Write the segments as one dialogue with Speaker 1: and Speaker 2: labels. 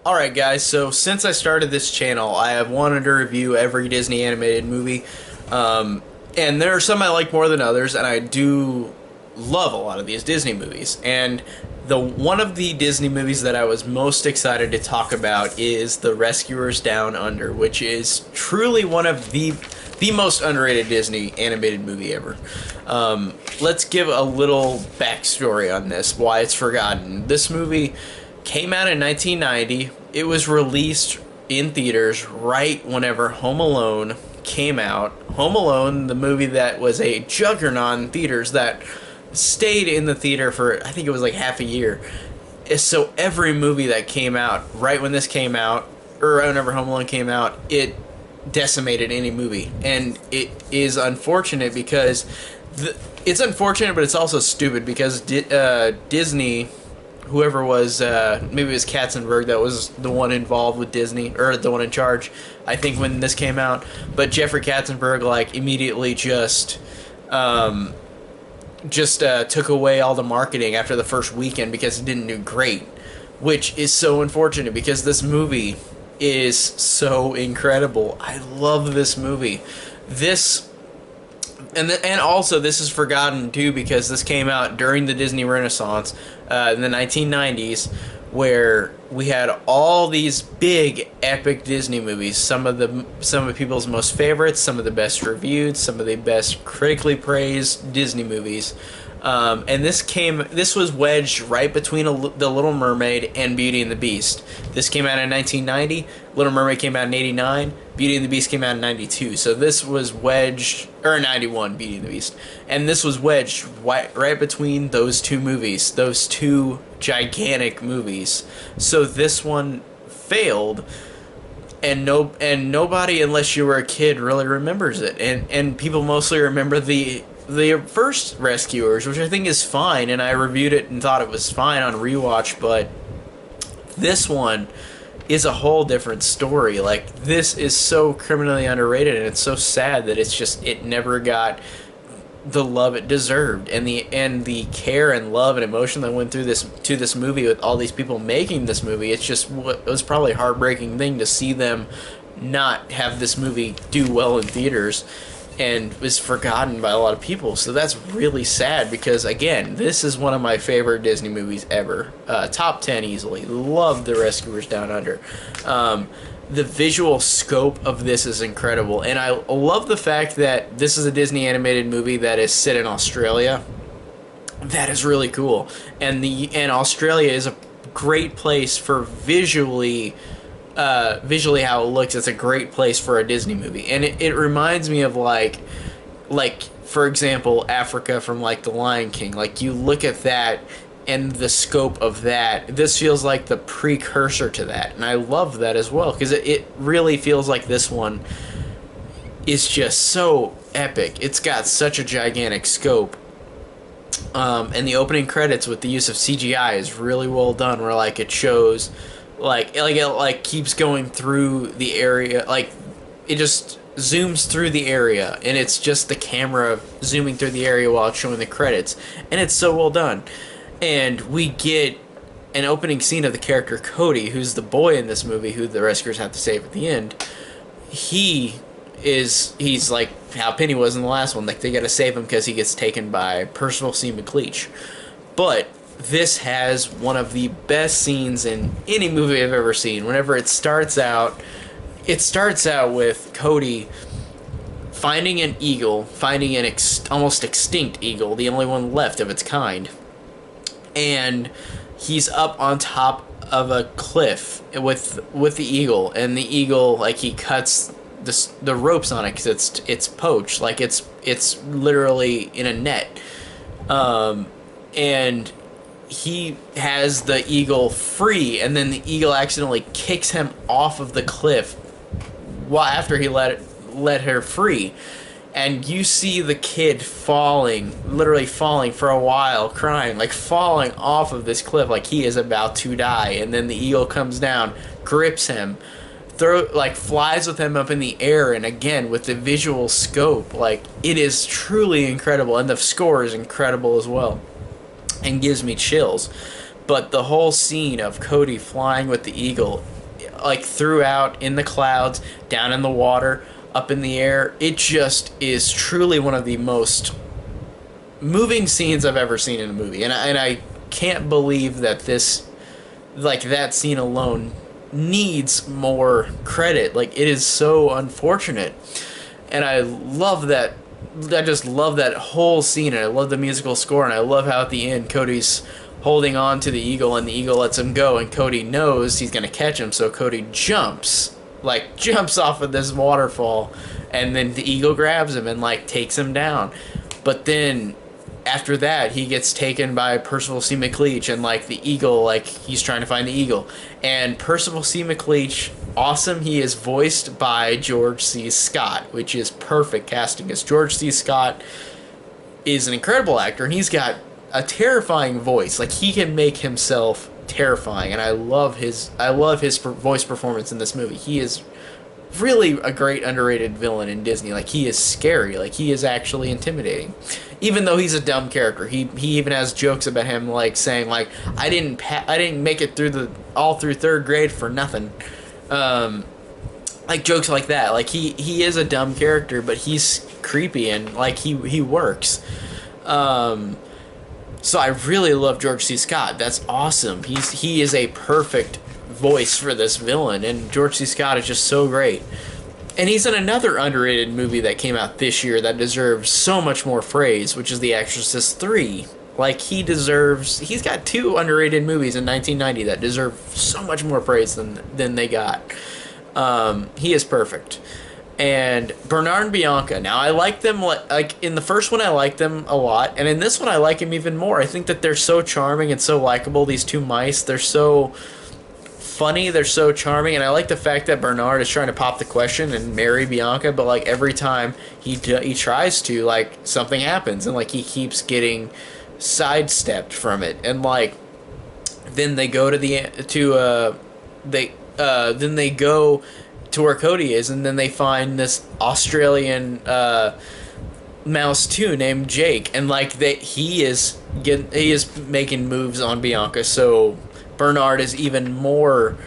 Speaker 1: Alright guys, so since I started this channel, I have wanted to review every Disney animated movie. And there are some I like more than others, and I do love a lot of these Disney movies. And the one of the Disney movies that I was most excited to talk about is The Rescuers Down Under, which is truly one of the most underrated Disney animated movie ever. Let's give a little backstory on this, why it's forgotten. This movie came out in 1990. It was released in theaters right whenever Home Alone came out. Home Alone, the movie that was a juggernaut in theaters that stayed in the theater for, I think it was like half a year. So every movie that came out right when this came out, or right whenever Home Alone came out, it decimated any movie. And it is unfortunate because it's unfortunate, but it's also stupid because Disney, whoever was, maybe it was Katzenberg that was the one involved with Disney, or the one in charge, I think, when this came out. But Jeffrey Katzenberg, like, immediately took away all the marketing after the first weekend because it didn't do great, which is so unfortunate because this movie is so incredible. I love this movie. This and also this is forgotten too because this came out during the Disney Renaissance in the 1990s, where we had all these big epic Disney movies, some of people's most favorites, some of the best reviewed, some of the best critically praised Disney movies. And this was wedged right between The Little Mermaid and Beauty and the Beast. This came out in 1990. Little Mermaid came out in 89. Beauty and the Beast came out in 92. So this was wedged, or 91, Beauty and the Beast. And this was wedged right between those two movies, those two gigantic movies. So this one failed, and nobody, unless you were a kid, really remembers it. And people mostly remember the first Rescuers, which I think is fine, and I reviewed it and thought it was fine on rewatch, but this one is a whole different story. Like, this is so criminally underrated, and it's so sad that it never got the love it deserved, and the care and love and emotion that went through this movie with all these people making this movie. It was probably a heartbreaking thing to see them not have this movie do well in theaters, and was forgotten by a lot of people. So that's really sad because, again, this is one of my favorite Disney movies ever. Top 10 easily. Love The Rescuers Down Under. The visual scope of this is incredible, and I love the fact that this is a Disney animated movie that is set in Australia. That is really cool, and Australia is a great place for visually how it looks. It's a great place for a Disney movie, and it reminds me of like for example, Africa from like The Lion King. Like, you look at that and the scope of that, this feels like the precursor to that, and I love that as well because it really feels like this one is just so epic. It's got such a gigantic scope. And the opening credits with the use of CGI is really well done, where like it shows it keeps going through the area, like it just zooms through the area, and it's just the camera zooming through the area while it's showing the credits, and it's so well done. And we get an opening scene of the character Cody, who's the boy in this movie who the rescuers have to save at the end. He's like how Penny was in the last one. Like, they gotta save him because he gets taken by Percival C. McLeach. But this has one of the best scenes in any movie I've ever seen. Whenever it starts out with Cody finding an eagle, finding an almost extinct eagle, the only one left of its kind. And he's up on top of a cliff with the eagle, and the eagle, like, he cuts the ropes on it because it's poached, like it's literally in a net, and he has the eagle free, and then the eagle accidentally kicks him off of the cliff after he let her free. And you see the kid literally falling for a while, crying, like falling off of this cliff like he is about to die. And then the eagle comes down, grips him, flies with him up in the air. And again, with the visual scope, like, it is truly incredible. And the score is incredible as well, and gives me chills. But the whole scene of Cody flying with the eagle, like throughout in the clouds, down in the water, up in the air, it just is truly one of the most moving scenes I've ever seen in a movie. And I can't believe that this, like, that scene alone needs more credit. Like, it is so unfortunate. And I love that. I just love that whole scene, and I love the musical score, and I love how at the end Cody's holding on to the eagle, and the eagle lets him go, and Cody knows he's gonna catch him, so Cody jumps off of this waterfall, and then the eagle grabs him and like takes him down. But then after that, he gets taken by Percival C. McLeach, and like the eagle, like he's trying to find the eagle, and Percival C. McLeach, awesome. He is voiced by George C. Scott, which is perfect casting, because George C. Scott is an incredible actor, and he's got a terrifying voice. Like, he can make himself terrifying, and I love his voice performance in this movie. He is really a great underrated villain in Disney. Like, he is scary. Like, he is actually intimidating, even though he's a dumb character. He even has jokes about him, like saying like, I didn't make it through all through third grade for nothing. Like jokes like that. Like, he is a dumb character, but he's creepy, and like he works. So I really love George C. Scott. That's awesome. He is a perfect voice for this villain, and George C. Scott is just so great. And he's in another underrated movie that came out this year that deserves so much more praise, which is The Exorcist 3. Like, he's got two underrated movies in 1990 that deserve so much more praise than they got. He is perfect. And Bernard and Bianca. Now, I like them, like in the first one I liked them a lot, and in this one I like him even more. I think that they're so charming and so likable, these two mice. They're so funny, they're so charming, and I like the fact that Bernard is trying to pop the question and marry Bianca, but like every time he tries to, like something happens, and like he keeps getting sidestepped from it. And like then they go then they go to where Cody is, and then they find this Australian mouse too named Jake, and like he is making moves on Bianca, so Bernard is even more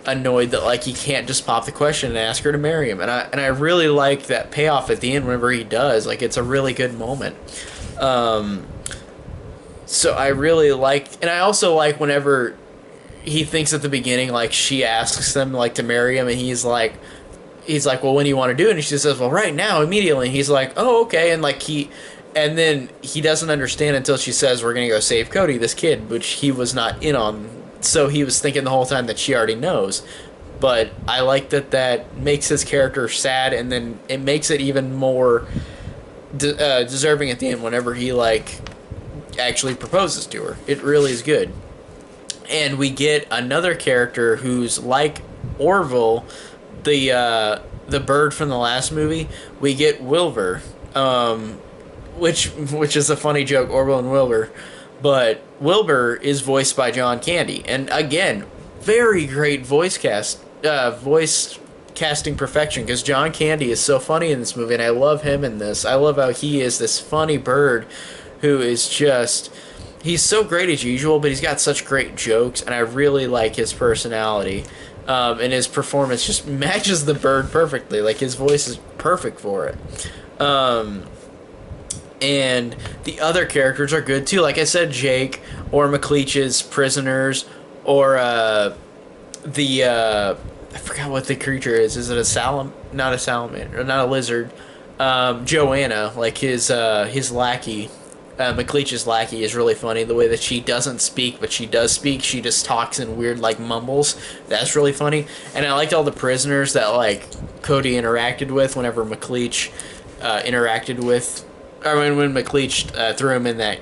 Speaker 1: annoyed that like he can't just pop the question and ask her to marry him. And I really like that payoff at the end whenever he does. Like, it's a really good moment. So I really like, and I also like whenever he thinks at the beginning, like, she asks him like to marry him, and he's like, well, when do you want to do it? And she says, well, right now, immediately. And he's like, oh, okay. And like and then he doesn't understand until she says, we're gonna go save Cody, this kid, which he was not in on. So he was thinking the whole time that she already knows. But I like that makes his character sad, and then it makes it even more deserving at the end whenever he like actually proposes to her. It really is good. And we get another character who's like Orville, the bird from the last movie. We get Wilbur, which is a funny joke, Orville and Wilbur. But Wilbur is voiced by John Candy, and again, very great voice casting perfection, because John Candy is so funny in this movie, and I love him in this. I love how he is this funny bird who is just, he's so great as usual, but he's got such great jokes, and I really like his personality. And his performance just matches the bird perfectly. Like, his voice is perfect for it. And the other characters are good too. Like I said, Jake, or McLeach's prisoners, or I forgot what the creature is. Is it not a salamander, or not a lizard? Joanna, like his lackey. McLeach's lackey is really funny. The way that she doesn't speak, but she does speak. She just talks in weird, like, mumbles. That's really funny. And I liked all the prisoners that, like, Cody interacted with whenever McLeach interacted with... I mean, when McLeach threw him in that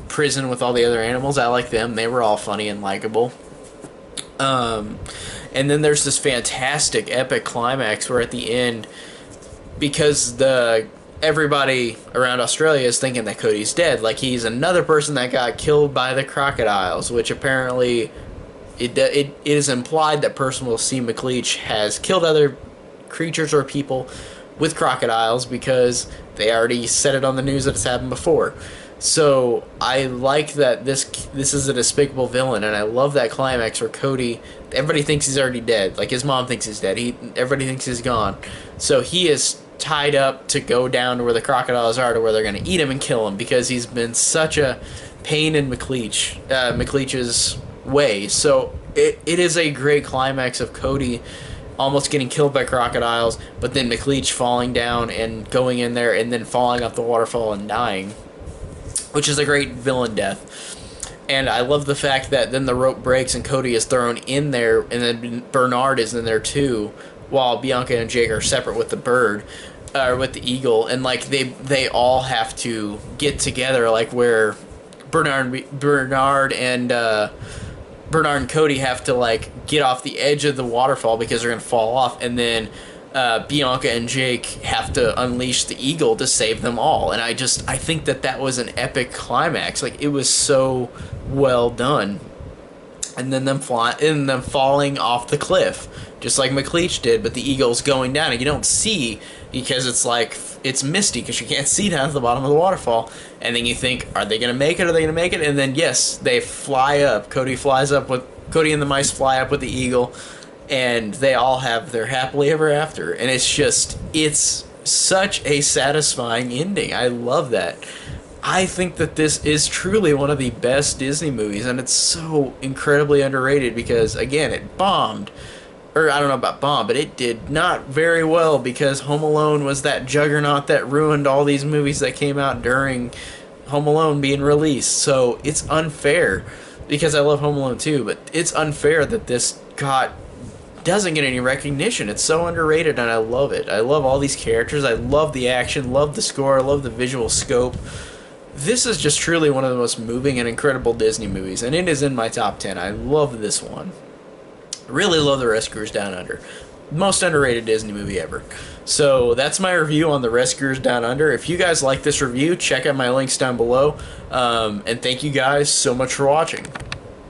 Speaker 1: prison with all the other animals. I like them. They were all funny and likable. And then there's this fantastic, epic climax where at the end, because everybody around Australia is thinking that Cody's dead. Like, he's another person that got killed by the crocodiles, which apparently it is implied that Percival C. McLeach has killed other creatures or people with crocodiles, because they already said it on the news that it's happened before. So I like that this is a despicable villain, and I love that climax where Cody. Everybody thinks he's already dead. Like his mom thinks he's dead. Everybody thinks he's gone. So he is tied up to go down to where the crocodiles are, to where they're going to eat him and kill him because he's been such a pain in McLeach's way. So it is a great climax of Cody almost getting killed by crocodiles, but then McLeach falling down and going in there and then falling off the waterfall and dying, which is a great villain death. And I love the fact that then the rope breaks and Cody is thrown in there, and then Bernard is in there too, while Bianca and Jake are separate with the bird, or with the eagle, and like they all have to get together, like where Bernard and Cody have to like get off the edge of the waterfall because they're gonna fall off, and then Bianca and Jake have to unleash the eagle to save them all. And I think that was an epic climax. Like it was so well done. And then them falling off the cliff, just like McLeach did, but the eagle's going down, and you don't see because it's misty because you can't see down at the bottom of the waterfall. And then you think, are they gonna make it? Are they gonna make it? And then yes, they fly up. Cody and the mice fly up with the eagle, and they all have their happily ever after. And it's such a satisfying ending. I love that. I think that this is truly one of the best Disney movies, and it's so incredibly underrated because, again, it bombed. Or, I don't know about bomb, but it did not very well because Home Alone was that juggernaut that ruined all these movies that came out during Home Alone being released. So, it's unfair, because I love Home Alone too, but it's unfair that this doesn't get any recognition. It's so underrated, and I love it. I love all these characters. I love the action, love the score, love the visual scope. This is just truly one of the most moving and incredible Disney movies, and it is in my top 10. I love this one. Really love The Rescuers Down Under. Most underrated Disney movie ever. So that's my review on The Rescuers Down Under. If you guys like this review, check out my links down below. And thank you guys so much for watching.